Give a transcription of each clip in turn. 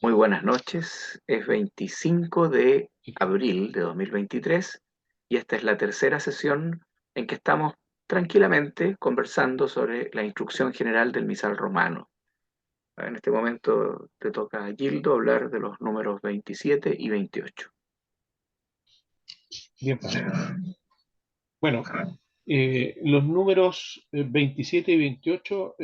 Muy buenas noches. Es 25 de abril de 2023 y esta es la tercera sesión en que estamos tranquilamente conversando sobre la instrucción general del misal romano. En este momento te toca a Gildo hablar de los números 27 y 28. Bien, bueno, los números 27 y 28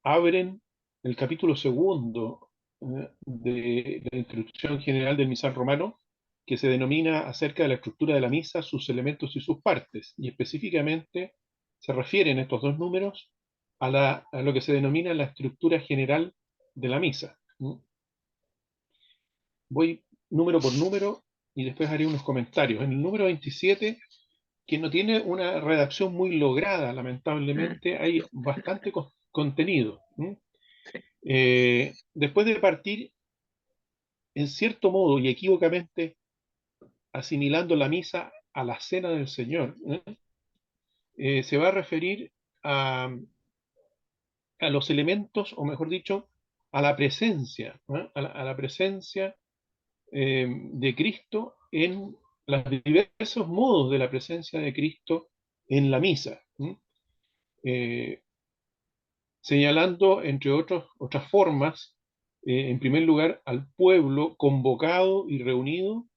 abren el capítulo segundo de la Instrucción General del Misal Romano, que se denomina acerca de la estructura de la misa, sus elementos y sus partes, y específicamente se refieren estos dos números a lo que se denomina la estructura general de la misa. Voy número por número y después haré unos comentarios. En el número 27, que no tiene una redacción muy lograda, Mm, lamentablemente, hay bastante contenido. sí. Después de partir, en cierto modo y equívocamente, asimilando la misa a la cena del Señor, se va a referir a los elementos, o mejor dicho, a la presencia, a la presencia de Cristo en los diversos modos de la presencia de Cristo en la misa. Eh, Señalando, entre otras formas, en primer lugar, al pueblo convocado y reunido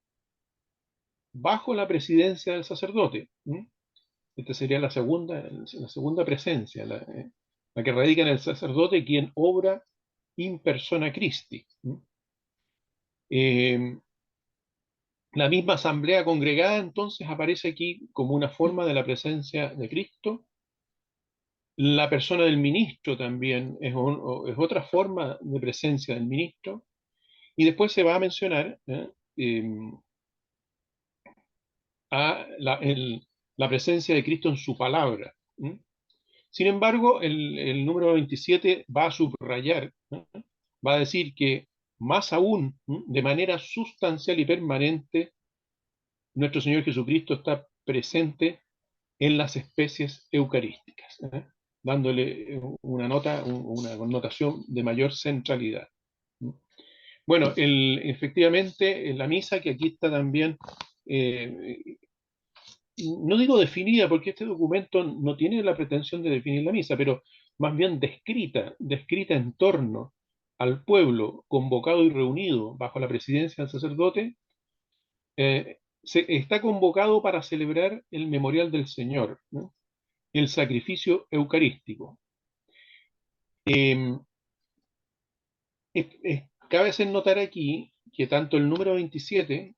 bajo la presidencia del sacerdote. Esta sería la segunda presencia, la que radica en el sacerdote, quien obra in persona Christi. Eh, la misma asamblea congregada entonces aparece aquí como una forma de la presencia de Cristo. La persona del ministro también es otra forma de presencia del ministro. Y después se va a mencionar a la presencia de Cristo en su palabra. Sin embargo, el número 27 va a subrayar, va a decir que más aún, de manera sustancial y permanente, nuestro Señor Jesucristo está presente en las especies eucarísticas, dándole una nota, una connotación de mayor centralidad. Bueno, efectivamente, en la misa, que aquí está también, eh, no digo definida, porque este documento no tiene la pretensión de definir la misa, pero más bien descrita en torno al pueblo convocado y reunido bajo la presidencia del sacerdote, está convocado para celebrar el memorial del Señor, ¿no? El sacrificio eucarístico. Eh, Cabe hacer notar aquí que tanto el número 27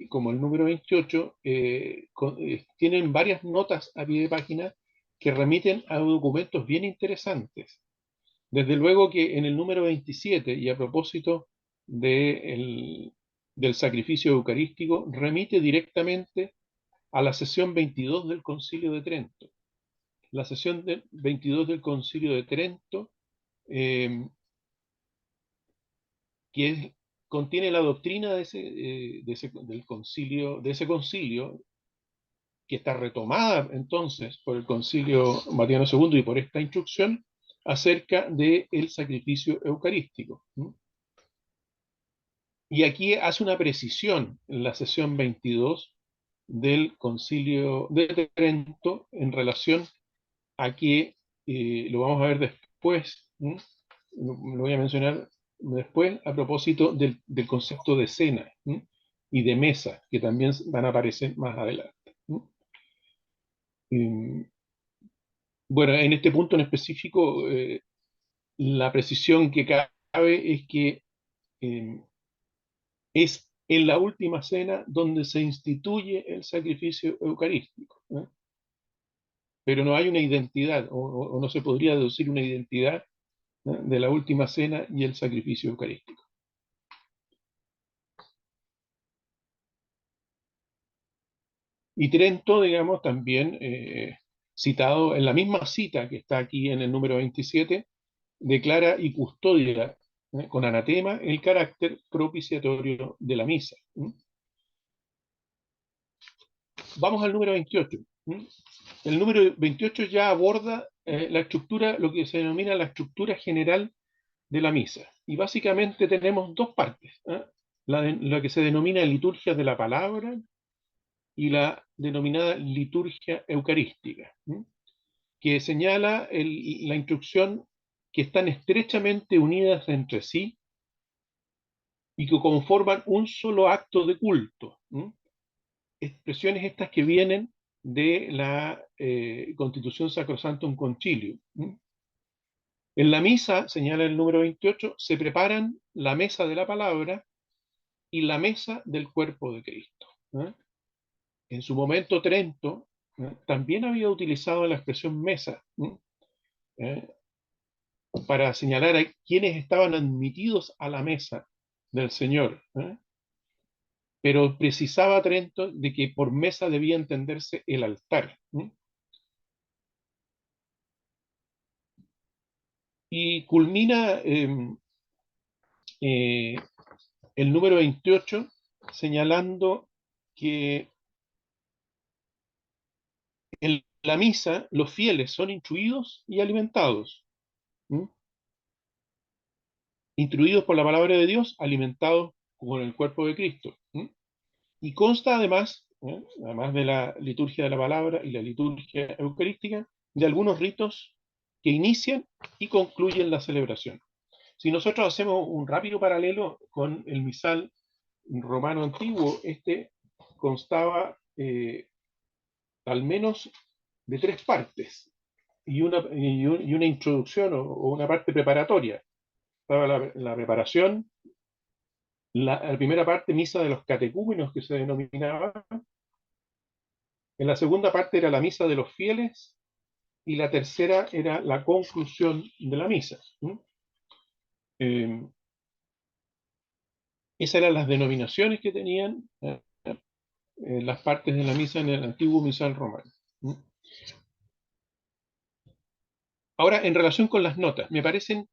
como el número 28 tienen varias notas a pie de página que remiten a documentos bien interesantes. Desde luego que en el número 27, y a propósito del sacrificio eucarístico, remite directamente a la sesión 22 del Concilio de Trento. La sesión 22 del Concilio de Trento, eh, contiene la doctrina de ese concilio, que está retomada entonces por el Concilio Vaticano II y por esta instrucción, acerca del sacrificio eucarístico. Y aquí hace una precisión en la sesión 22 del Concilio de Trento en relación a que, lo vamos a ver después, lo voy a mencionar después a propósito del concepto de cena y de mesa, que también van a aparecer más adelante. Eh, bueno, en este punto en específico, la precisión que cabe es que eh, es en la última cena donde se instituye el sacrificio eucarístico, pero no hay una identidad, o no se podría deducir una identidad, de la última cena y el sacrificio eucarístico. Y Trento, digamos, también citado en la misma cita que está aquí en el número 27, declara y custodia con anatema el carácter propiciatorio de la misa. Vamos al número 28. El número 28 ya aborda la estructura, lo que se denomina la estructura general de la misa. y básicamente tenemos dos partes, la que se denomina liturgia de la palabra y la denominada liturgia eucarística, que señala la instrucción que están estrechamente unidas entre sí y que conforman un solo acto de culto. Expresiones estas que vienen de la Constitución Sacrosanctum Concilium. En la misa, señala el número 28, se preparan la mesa de la palabra y la mesa del cuerpo de Cristo. En su momento Trento también había utilizado la expresión mesa para señalar a quienes estaban admitidos a la mesa del Señor. Pero precisaba Trento de que por mesa debía entenderse el altar. Y culmina el número 28 señalando que en la misa los fieles son instruidos y alimentados. Instruidos por la palabra de Dios, alimentados con el cuerpo de Cristo. Y consta además, además de la liturgia de la palabra y la liturgia eucarística, de algunos ritos que inician y concluyen la celebración. Si nosotros hacemos un rápido paralelo con el misal romano antiguo, este constaba al menos de tres partes y una introducción o una parte preparatoria. Estaba la preparación, la primera parte, misa de los catecúmenos, que se denominaba. En la segunda parte era la misa de los fieles y la tercera era la conclusión de la misa. Esas eran las denominaciones que tenían las partes de la misa en el antiguo misal romano. Ahora, en relación con las notas, me parecen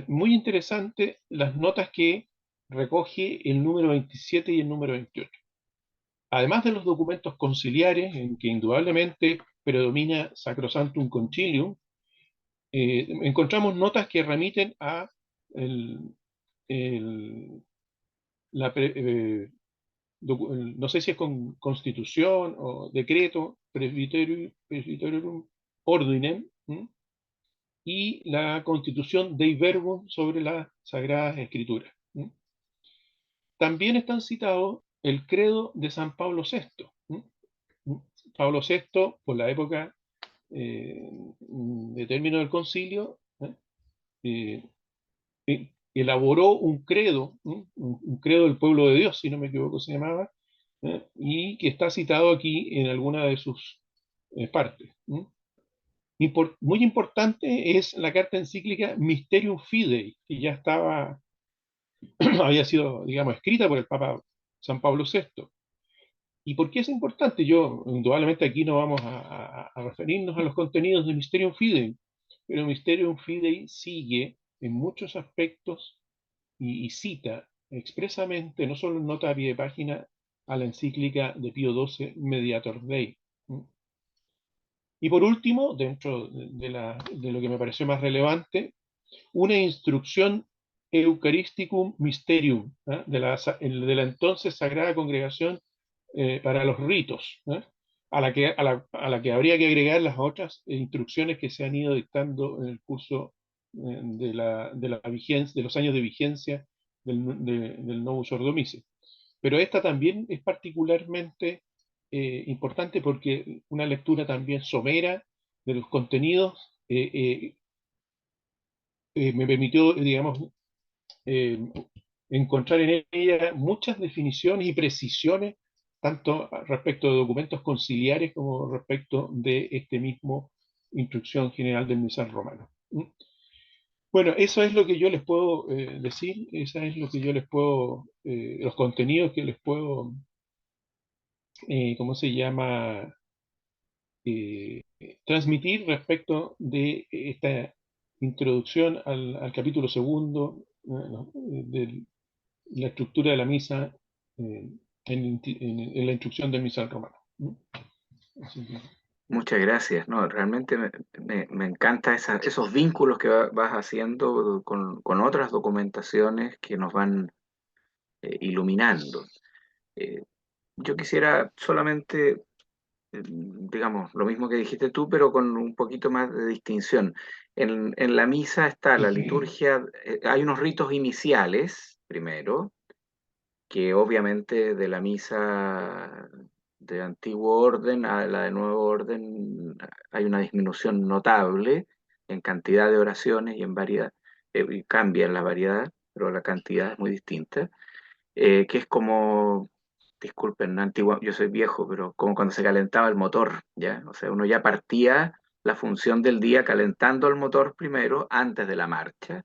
muy interesantes las notas que recoge el número 27 y el número 28. Además de los documentos conciliares, en que indudablemente predomina Sacrosanctum Concilium, encontramos notas que remiten a no sé si es con constitución o decreto, Presbyterium Ordinem, y la constitución Dei Verbum sobre las Sagradas Escrituras. También están citados el credo de San Pablo VI. Pablo VI, por la época de término del concilio, elaboró un credo del pueblo de Dios, si no me equivoco se llamaba, y que está citado aquí en alguna de sus partes. Muy importante es la carta encíclica Mysterium Fidei, que ya había sido, digamos, escrita por el Papa San Pablo VI. ¿Y por qué es importante? Indudablemente aquí no vamos a referirnos a los contenidos de Mysterium Fidei, pero Mysterium Fidei sigue en muchos aspectos y cita expresamente, no solo en nota a pie de página, a la encíclica de Pío XII, Mediator Dei. Y por último, dentro de lo que me pareció más relevante, una instrucción Eucharisticum Mysterium, de la entonces Sagrada Congregación para los ritos, a la que habría que agregar las otras instrucciones que se han ido dictando en el curso de la vigencia, de los años de vigencia del Novus Ordo-Missae. Pero esta también es particularmente importante porque una lectura también somera de los contenidos me permitió, digamos, encontrar en ella muchas definiciones y precisiones, tanto respecto de documentos conciliares como respecto de este mismo Instrucción General del Misal Romano. Bueno, eso es lo que yo les puedo decir, esa es lo que yo les puedo, los contenidos que les puedo, ¿cómo se llama? Transmitir respecto de esta introducción al capítulo segundo de la estructura de la misa en la instrucción del misal romano. Así que Muchas gracias. No, realmente me encanta esos vínculos que vas haciendo con otras documentaciones que nos van iluminando. Eh, yo quisiera solamente, digamos, lo mismo que dijiste tú, pero con un poquito más de distinción. En la misa está la liturgia, hay unos ritos iniciales, primero, que obviamente de la misa de antiguo orden a la de nuevo orden hay una disminución notable en cantidad de oraciones y en variedad, y cambia en la variedad, pero la cantidad es muy distinta, que es como, disculpen, antigua, yo soy viejo, pero como cuando se calentaba el motor, ¿ya? O sea, uno ya partía la función del día calentando el motor primero antes de la marcha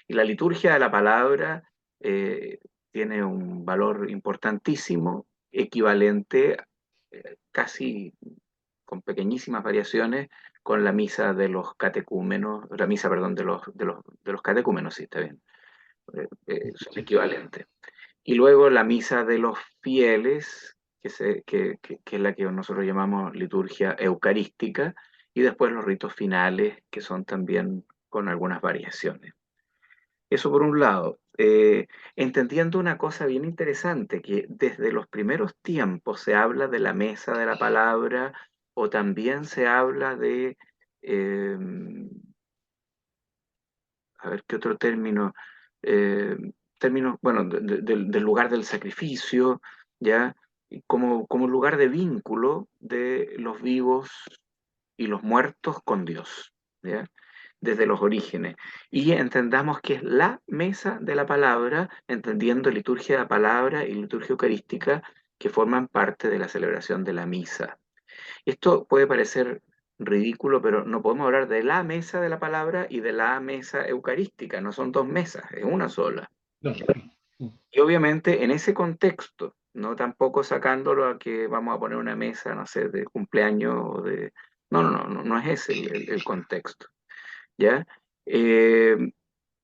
y la liturgia de la palabra tiene un valor importantísimo, equivalente, casi con pequeñísimas variaciones, con la misa de los catecúmenos, la misa, perdón, de los catecúmenos, sí, está bien, son Sí. equivalentes. Y luego la misa de los fieles, que es la que nosotros llamamos liturgia eucarística, y después los ritos finales, que son también con algunas variaciones. Eso por un lado. Entendiendo una cosa bien interesante, que desde los primeros tiempos se habla de la mesa de la palabra o también se habla de, eh, a ver qué otro término, eh, término, bueno, del lugar del sacrificio, ¿ya? Y como lugar de vínculo de los vivos y los muertos con Dios, ¿ya? Desde los orígenes. Y entendamos que es la mesa de la palabra, entendiendo liturgia de la palabra y liturgia eucarística, que forman parte de la celebración de la misa. Esto puede parecer ridículo, pero no podemos hablar de la mesa de la palabra y de la mesa eucarística, no son dos mesas, es una sola. No. Y obviamente en ese contexto, no tampoco sacándolo a que vamos a poner una mesa, no sé, de cumpleaños o de... No, no, no, no, no es ese el contexto, ¿ya? Eh,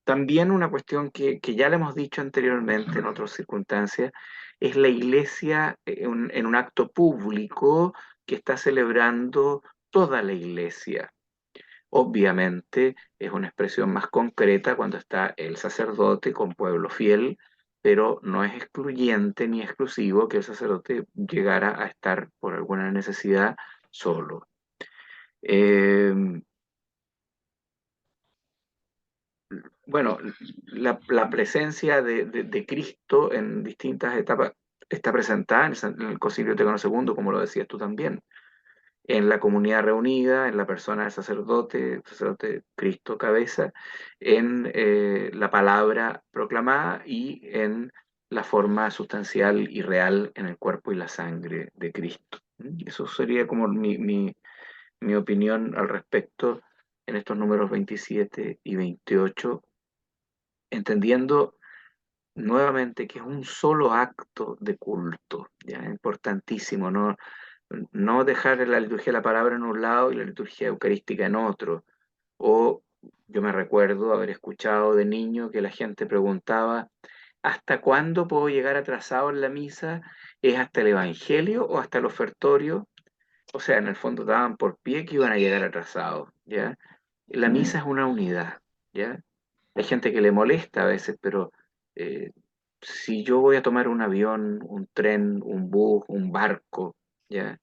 también una cuestión que ya le hemos dicho anteriormente en otras circunstancias, es la iglesia en un acto público que está celebrando toda la iglesia. Obviamente es una expresión más concreta cuando está el sacerdote con pueblo fiel, pero no es excluyente ni exclusivo que el sacerdote llegara a estar por alguna necesidad solo. Eh, bueno, la presencia de Cristo en distintas etapas está presentada en el Concilio Vaticano II, como lo decías tú también, en la comunidad reunida, en la persona del sacerdote Cristo cabeza, en la palabra proclamada y en la forma sustancial y real en el cuerpo y la sangre de Cristo. Eso sería como mi opinión al respecto en estos números 27 y 28, entendiendo nuevamente que es un solo acto de culto, ya importantísimo, no dejar la liturgia de la palabra en un lado y la liturgia eucarística en otro. O yo me recuerdo haber escuchado de niño que la gente preguntaba, ¿hasta cuándo puedo llegar atrasado en la misa? ¿Es hasta el Evangelio o hasta el ofertorio? O sea, en el fondo daban por pie que iban a llegar atrasados, ¿ya? La misa es una unidad, ¿ya? Hay gente que le molesta a veces, pero eh, si yo voy a tomar un avión, un tren, un bus, un barco, ¿ya?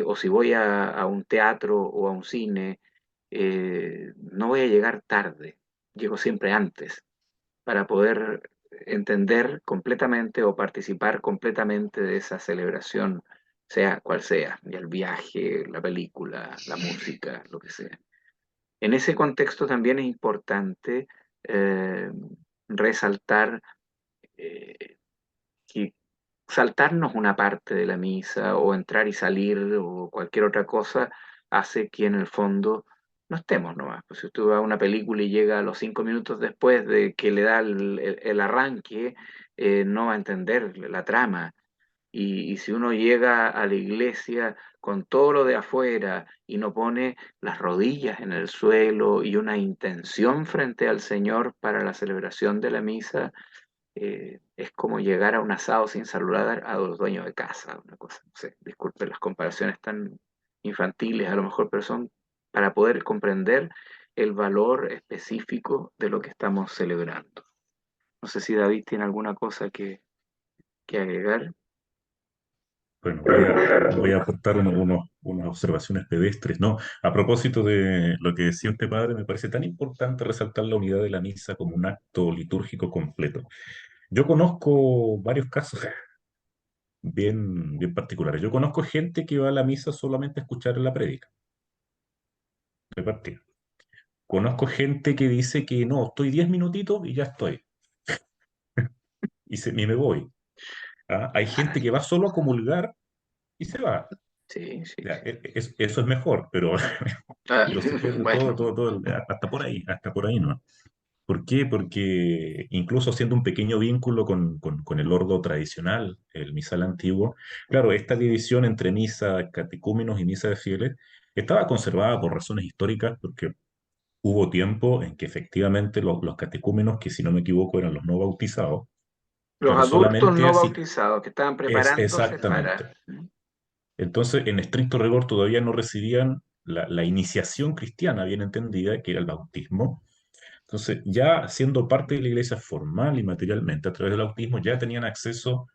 O si voy a un teatro o a un cine, no voy a llegar tarde, llego siempre antes para poder entender completamente o participar completamente de esa celebración, sea cual sea, ya el viaje, la película, la música, lo que sea. En ese contexto también es importante eh, resaltar eh, que saltarnos una parte de la misa o entrar y salir o cualquier otra cosa hace que en el fondo no estemos nomás. Pues si usted va a una película y llega a los 5 minutos después de que le da el arranque, no va a entender la trama. Y si uno llega a la iglesia con todo lo de afuera y no pone las rodillas en el suelo y una intención frente al Señor para la celebración de la misa, es como llegar a un asado sin saludar a los dueños de casa, una cosa, no sé, disculpen las comparaciones tan infantiles a lo mejor, pero son para poder comprender el valor específico de lo que estamos celebrando. No sé si David tiene alguna cosa que agregar. Bueno, voy a aportar unas observaciones pedestres. No, a propósito de lo que decía usted, padre, me parece tan importante resaltar la unidad de la misa como un acto litúrgico completo. Yo conozco varios casos bien particulares. Yo conozco gente que va a la misa solamente a escuchar la prédica de partida. Conozco gente que dice que no, estoy 10 minutitos y ya estoy, y me voy. ¿Ah? Hay Ah, gente que va solo a comulgar y se va. sí, sí, Ya, sí. eso es mejor, pero, Ah, pero se pierde bueno, hasta por ahí, ¿no? ¿Por qué? Porque incluso haciendo un pequeño vínculo con el ordo tradicional, el misal antiguo, claro, esta división entre misa catecúmenos y misa de fieles estaba conservada por razones históricas, porque hubo tiempo en que efectivamente los catecúmenos, que si no me equivoco eran los no bautizados, los claro, adultos solamente no así, bautizados que estaban es preparándose para... exactamente. Entonces, en estricto rigor, todavía no recibían la iniciación cristiana bien entendida, que era el bautismo. Entonces, ya siendo parte de la iglesia formal y materialmente, a través del bautismo, ya tenían acceso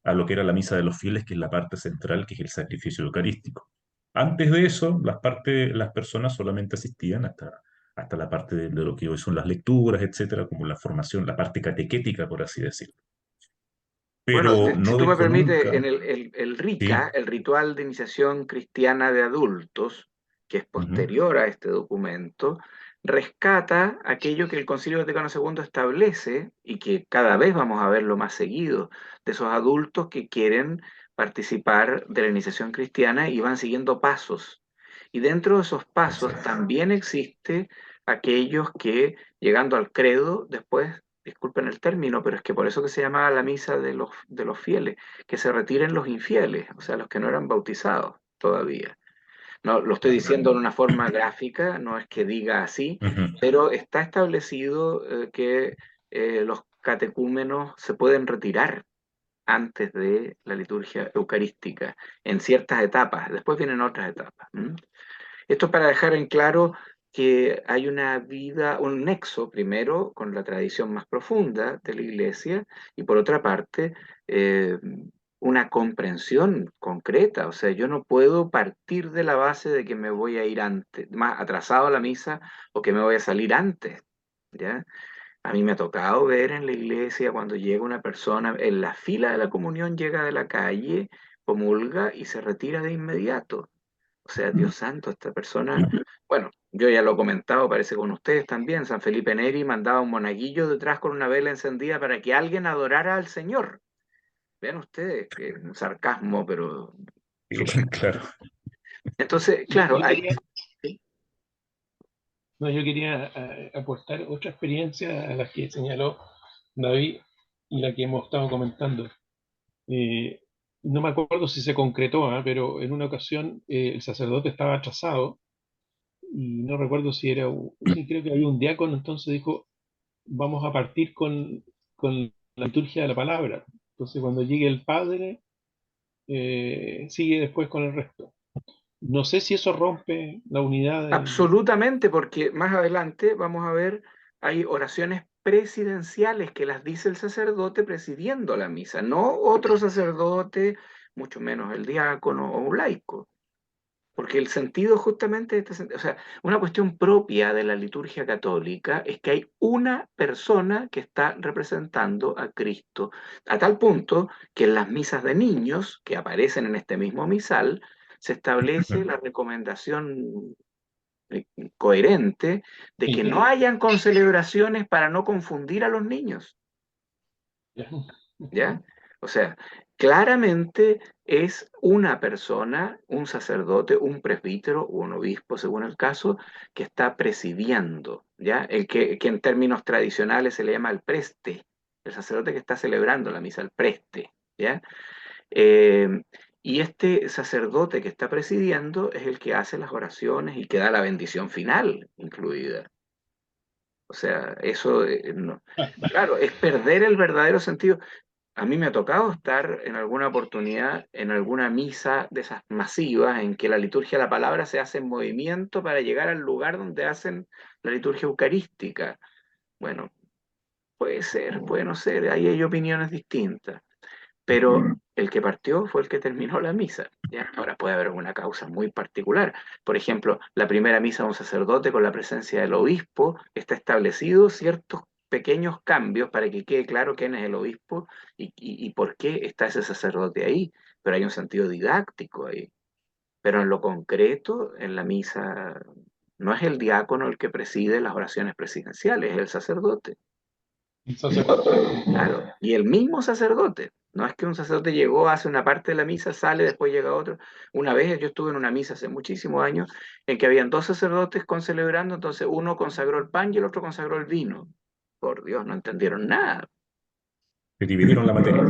a lo que era la misa de los fieles, que es la parte central, que es el sacrificio eucarístico. Antes de eso, las personas solamente asistían hasta la parte de lo que hoy son las lecturas, etcétera, como la formación, la parte catequética, por así decirlo. Bueno, Pero si no tú me dejó permites, nunca. en el RICA, Sí. el Ritual de Iniciación Cristiana de Adultos, que es Ujú. posterior a este documento, rescata aquello que el Concilio Vaticano II establece y que cada vez vamos a verlo más seguido, de esos adultos que quieren participar de la iniciación cristiana y van siguiendo pasos. Y dentro de esos pasos Exacto. también existe aquellos que, llegando al credo, después disculpen el término, pero es que por eso que se llamaba la misa de los fieles, que se retiren los infieles, o sea, los que no eran bautizados todavía. No, lo estoy Claro. diciendo de una forma gráfica, no es que diga así, Ujú. pero está establecido que los catecúmenos se pueden retirar antes de la liturgia eucarística, en ciertas etapas, después vienen otras etapas. Esto es para dejar en claro que hay una vida, un nexo primero con la tradición más profunda de la Iglesia y por otra parte eh, una comprensión concreta. O sea, yo no puedo partir de la base de que me voy a ir antes, más atrasado a la misa o que me voy a salir antes. ¿Ya? A mí me ha tocado ver en la iglesia cuando llega una persona en la fila de la comunión, llega de la calle, comulga y se retira de inmediato. O sea, Dios santo, esta persona, bueno, yo ya lo he comentado, parece con ustedes también, San Felipe Neri mandaba un monaguillo detrás con una vela encendida para que alguien adorara al Señor. Vean ustedes, que un sarcasmo, pero súper. Claro. Entonces, Yo, claro, yo hay... quería, no, yo quería aportar otra experiencia a las que señaló David y la que hemos estado comentando. Eh, no me acuerdo si se concretó, pero en una ocasión el sacerdote estaba atrasado y no recuerdo si era, sí, creo que había un diácono, entonces dijo, vamos a partir con la liturgia de la palabra. Entonces cuando llegue el padre, sigue después con el resto. No sé si eso rompe la unidad del... Absolutamente, porque más adelante vamos a ver, hay oraciones presidenciales que las dice el sacerdote presidiendo la misa, no otro sacerdote, mucho menos el diácono o un laico. Porque el sentido justamente de o sea, una cuestión propia de la liturgia católica es que hay una persona que está representando a Cristo, a tal punto que en las misas de niños, que aparecen en este mismo misal, se establece la recomendación coherente de que no hayan concelebraciones para no confundir a los niños, ¿ya? O sea, claramente es una persona, un sacerdote, un presbítero o un obispo, según el caso, que está presidiendo, ¿ya? Que en términos tradicionales se le llama el preste, el sacerdote que está celebrando la misa, el preste, ¿ya? Eh, y este sacerdote que está presidiendo es el que hace las oraciones y que da la bendición final incluida. O sea, eso, claro, es perder el verdadero sentido. a mí me ha tocado estar en alguna oportunidad en alguna misa de esas masivas en que la liturgia de la palabra se hace en movimiento para llegar al lugar donde hacen la liturgia eucarística. Bueno, puede ser, puede no ser, ahí hay opiniones distintas, pero el que partió fue el que terminó la misa. ¿Ya? Ahora puede haber una causa muy particular. Por ejemplo, la primera misa de un sacerdote con la presencia del obispo está establecido ciertos pequeños cambios para que quede claro quién es el obispo y por qué está ese sacerdote ahí. Pero hay un sentido didáctico ahí. Pero en lo concreto, en la misa, no es el diácono el que preside las oraciones presidenciales, es el sacerdote. El sacerdote. Claro, y el mismo sacerdote. No es que un sacerdote llegó, hace una parte de la misa, sale, después llega otro. Una vez yo estuve en una misa hace muchísimos años en que habían dos sacerdotes concelebrando, entonces uno consagró el pan y el otro consagró el vino. Por Dios, no entendieron nada. Se dividieron la materia.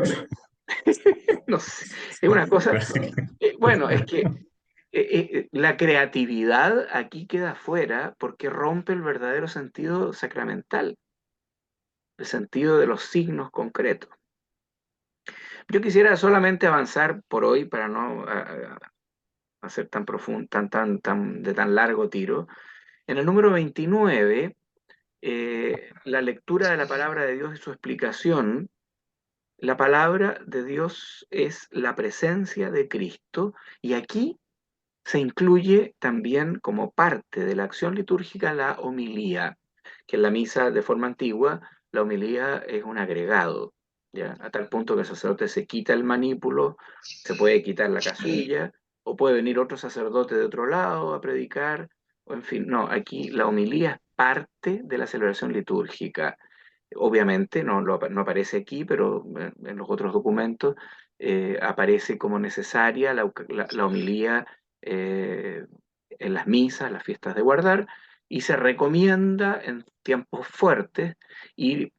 No sé, es una cosa. Bueno, es que la creatividad aquí queda fuera porque rompe el verdadero sentido sacramental, el sentido de los signos concretos. Yo quisiera solamente avanzar por hoy para no hacer tan profundo, de tan largo tiro. En el número 29, la lectura de la palabra de Dios y su explicación. La palabra de Dios es la presencia de Cristo y aquí se incluye también como parte de la acción litúrgica la homilía, que en la misa de forma antigua la homilía es un agregado, ¿ya? A tal punto que el sacerdote se quita el manípulo, se puede quitar la casulla, o puede venir otro sacerdote de otro lado a predicar, o en fin, no, aquí la homilía es parte de la celebración litúrgica. Obviamente no aparece aquí, pero en los otros documentos aparece como necesaria la homilía en las misas, las fiestas de guardar, y se recomienda en tiempos fuertes y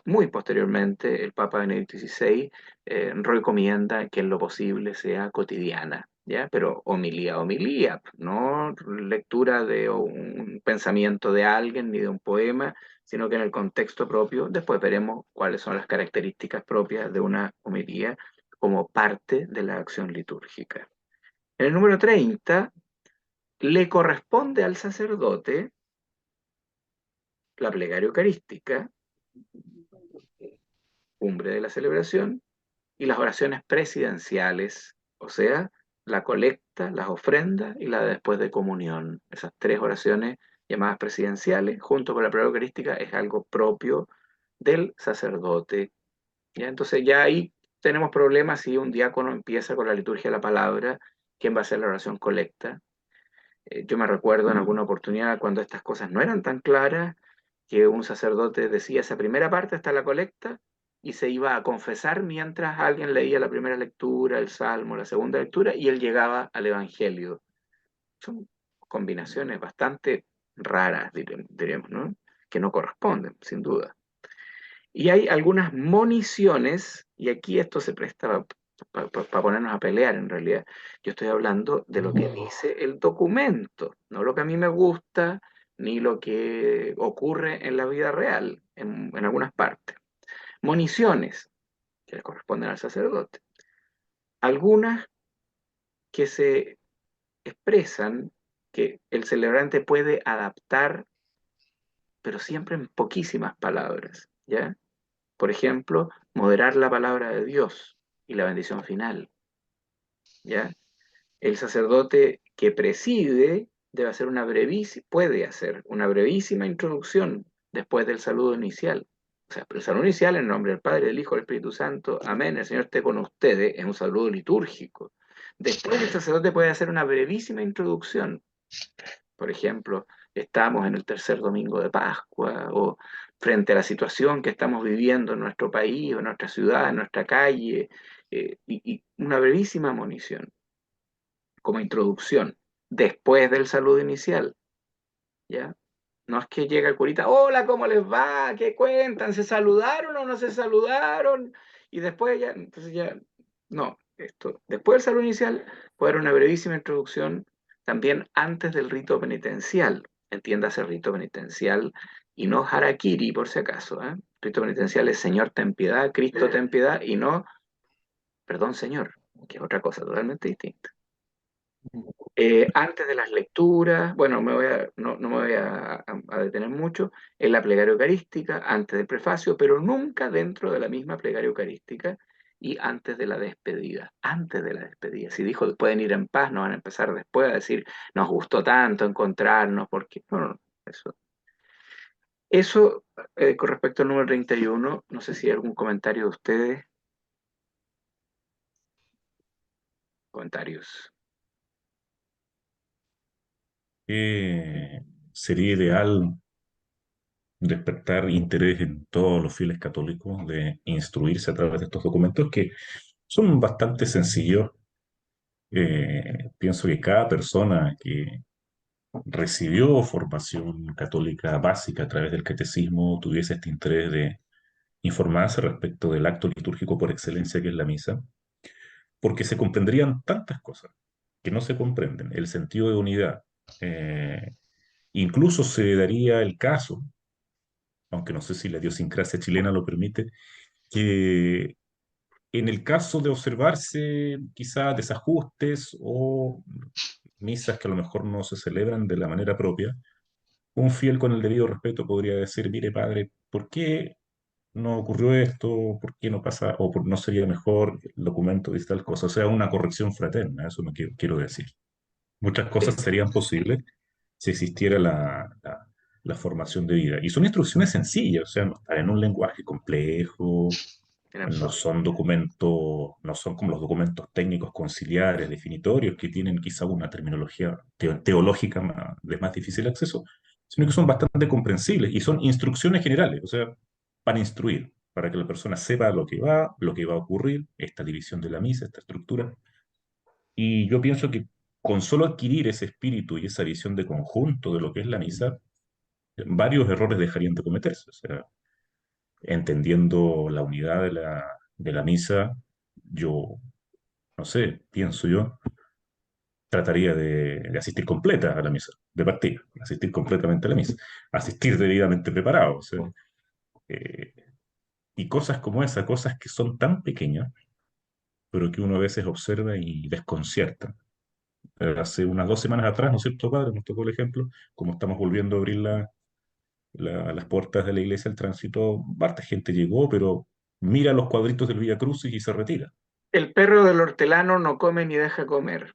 muy posteriormente el Papa Benedicto XVI recomienda que en lo posible sea cotidiana, ¿ya? Pero homilía, homilía, no lectura de un pensamiento de alguien ni de un poema, sino que en el contexto propio, después veremos cuáles son las características propias de una homilía como parte de la acción litúrgica. En el número 30 le corresponde al sacerdote la plegaria eucarística, cumbre de la celebración, y las oraciones presidenciales, o sea, la colecta, las ofrendas y la de después de comunión. Esas tres oraciones llamadas presidenciales, junto con la plegaria eucarística, es algo propio del sacerdote. ¿Ya? Entonces ya ahí tenemos problemas si un diácono empieza con la liturgia de la palabra, ¿quién va a hacer la oración colecta? Yo me recuerdo en alguna oportunidad cuando estas cosas no eran tan claras, que un sacerdote decía, esa primera parte está la colecta, y se iba a confesar mientras alguien leía la primera lectura, el salmo, la segunda lectura, y él llegaba al evangelio. Son combinaciones bastante raras, diremos, ¿no? Que no corresponden, sin duda. Y hay algunas moniciones, y aquí esto se presta para ponernos a pelear en realidad. Yo estoy hablando de lo que dice el documento, no lo que a mí me gusta, ni lo que ocurre en la vida real, en algunas partes. Moniciones, que le corresponden al sacerdote. Algunas que se expresan que el celebrante puede adaptar, pero siempre en poquísimas palabras, ¿ya? Por ejemplo, moderar la palabra de Dios y la bendición final, ¿ya? El sacerdote que preside debe hacer puede hacer una brevísima introducción después del saludo inicial. O sea, el saludo inicial en nombre del Padre, del Hijo, del Espíritu Santo, amén, el Señor esté con ustedes, es un saludo litúrgico. Después el sacerdote puede hacer una brevísima introducción. Por ejemplo, estamos en el tercer domingo de Pascua o frente a la situación que estamos viviendo en nuestro país o en nuestra ciudad, en nuestra calle, y una brevísima monición como introducción después del saludo inicial, ¿ya? No es que llega el curita, hola, ¿cómo les va? ¿Qué cuentan? ¿Se saludaron o no se saludaron? Y después ya, entonces ya, no, esto, después del saludo inicial puede haber una brevísima introducción también antes del rito penitencial, entiéndase rito penitencial y no harakiri, por si acaso, ¿eh? Rito penitencial es Señor ten piedad, Cristo ten piedad, y no perdón Señor, que es otra cosa totalmente distinta. Antes de las lecturas, bueno, no me voy a detener mucho, en la plegaria eucarística, antes del prefacio, pero nunca dentro de la misma plegaria eucarística y antes de la despedida, antes de la despedida. Si dijo, pueden ir en paz, no van a empezar después a decir, nos gustó tanto encontrarnos, porque no, eso. Eso con respecto al número 31, no sé si hay algún comentario de ustedes. Comentarios. Sería ideal despertar interés en todos los fieles católicos de instruirse a través de estos documentos que son bastante sencillos. Pienso que cada persona que recibió formación católica básica a través del catecismo tuviese este interés de informarse respecto del acto litúrgico por excelencia que es la misa, porque se comprenderían tantas cosas que no se comprenden, el sentido de unidad. Eh, Incluso se daría el caso, aunque no sé si la idiosincrasia chilena lo permite, que en el caso de observarse quizá desajustes o misas que a lo mejor no se celebran de la manera propia, un fiel con el debido respeto podría decir, mire padre, ¿por qué no ocurrió esto? ¿Por qué no pasa? ¿O no sería mejor el documento de tal cosa? O sea, una corrección fraterna, eso me quiero decir. Muchas cosas Sí, serían posibles si existiera la formación de vida. Y son instrucciones sencillas, o sea, no están en un lenguaje complejo, en no absoluto. son documentos, no son como los documentos técnicos conciliares, definitorios, que tienen quizá una terminología teológica de más difícil acceso, sino que son bastante comprensibles y son instrucciones generales, o sea, para instruir, para que la persona sepa lo que va a ocurrir, esta división de la misa, esta estructura. Y yo pienso que con solo adquirir ese espíritu y esa visión de conjunto de lo que es la misa, varios errores dejarían de cometerse. O sea, entendiendo la unidad de la misa, yo, no sé, pienso yo, trataría de asistir completa a la misa, de partida, asistir completamente a la misa, asistir debidamente preparado. O sea, eh, y cosas como esa, cosas que son tan pequeñas, pero que uno a veces observa y desconcierta. Hace unas 2 semanas atrás, ¿no es cierto, padre? Nos tocó el ejemplo, como estamos volviendo a abrir las puertas de la iglesia, el tránsito, harta gente llegó, pero mira los cuadritos del Vía Crucis y se retira. El perro del hortelano no come ni deja comer.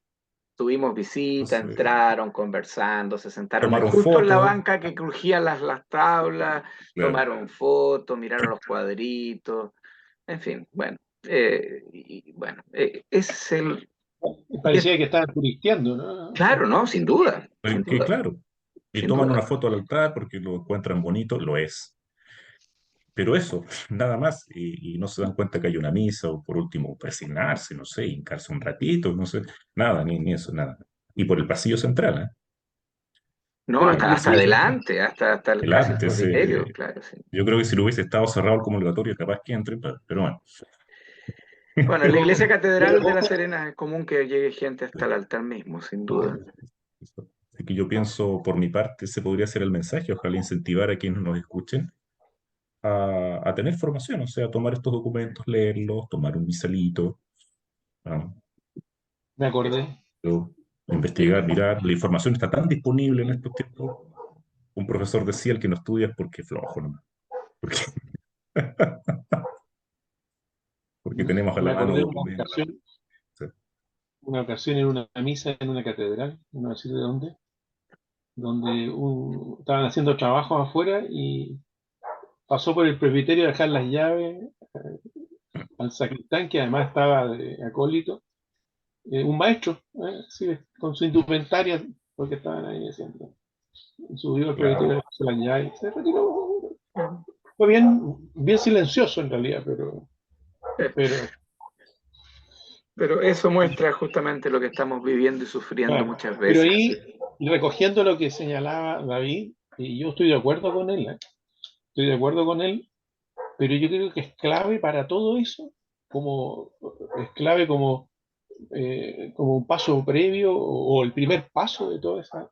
Tuvimos visita, Entonces, entraron conversando, se sentaron tomaron justo en la fotos, banca que crujían las tablas, claro, tomaron fotos, miraron los cuadritos, en fin, bueno, bueno, ese es es- Parecía que estaban turisteando, ¿no? claro, ¿no? Sin duda, sin que duda, claro, y sin toman duda. una foto al altar porque lo encuentran bonito, lo es. Pero eso, nada más, y no se dan cuenta que hay una misa, o por último, persignarse, no sé, hincarse un ratito, no sé, nada, ni eso, nada. Y por el pasillo central, ¿eh? No, Por el hasta pasillo central. adelante, hasta casi el Delante, presbiterio, claro, sí. yo creo que si lo hubiese estado cerrado el comulgatorio, capaz que entre, pero bueno. Bueno, en la iglesia Y otra catedral de La cosa, Serena es común que llegue gente hasta el altar mismo, sin duda. Así que yo pienso, por mi parte, ese podría ser el mensaje, ojalá incentivar a quienes nos escuchen a tener formación, o sea, tomar estos documentos, leerlos, tomar un misalito, ¿no? me acordé, Pero investigar, mirar, la información está tan disponible en estos tiempos. Un profesor decía, el que no estudia es porque es flojo, ¿no? Porque, porque tenemos a me la mano acordé de documentos. una ocasión en una misa en una catedral, no voy a decir de dónde, donde estaban haciendo trabajos afuera y pasó por el presbiterio a dejar las llaves al sacristán, que además estaba de acólito, un maestro, sí, con su indumentaria, porque estaban ahí haciendo. Subió al presbiterio, Claro, dejó las llaves y se retiró. Fue bien, bien silencioso en realidad, pero Pero eso muestra justamente lo que estamos viviendo y sufriendo claro. muchas Pero veces. ahí, recogiendo lo que señalaba David, y yo estoy de acuerdo con él, estoy de acuerdo con él, pero yo creo que es clave para todo eso, como es clave como un paso previo o el primer paso de toda esa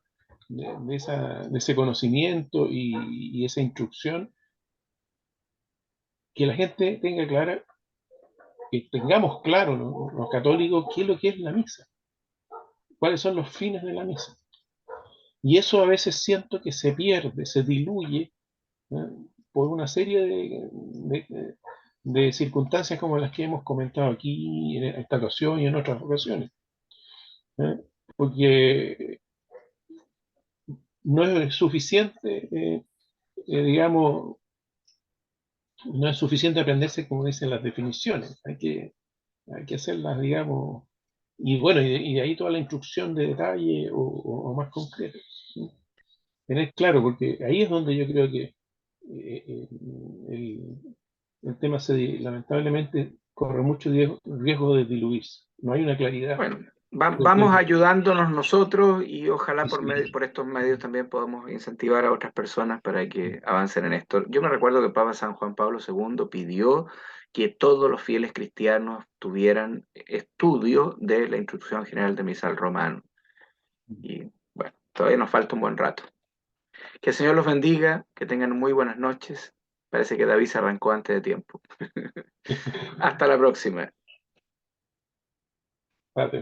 de ese conocimiento y esa instrucción, que la gente tenga clara, que tengamos claro, ¿no?, los católicos, qué es lo que es la misa, cuáles son los fines de la misa. Y eso a veces siento que se pierde, se diluye, ¿no?, por una serie de circunstancias como las que hemos comentado aquí en esta ocasión y en otras ocasiones. ¿Eh? Porque no es suficiente, digamos, no es suficiente aprenderse, como dicen las definiciones, hay que hacerlas, digamos, y bueno, y de ahí toda la instrucción de detalle o más concreta. ¿Sí? Tener claro, porque ahí es donde yo creo que el, el tema lamentablemente corre mucho riesgo de diluirse. No hay una claridad Bueno, del vamos tema. ayudándonos nosotros y ojalá Sí, sí. por estos medios también podamos incentivar a otras personas para que avancen en esto. Yo me recuerdo que Papa San Juan Pablo II pidió que todos los fieles cristianos tuvieran estudio de la Instrucción General de Misal Romano. Y bueno, todavía nos falta un buen rato. Que el Señor los bendiga, que tengan muy buenas noches. Parece que David se arrancó antes de tiempo. Hasta la próxima. Espérate.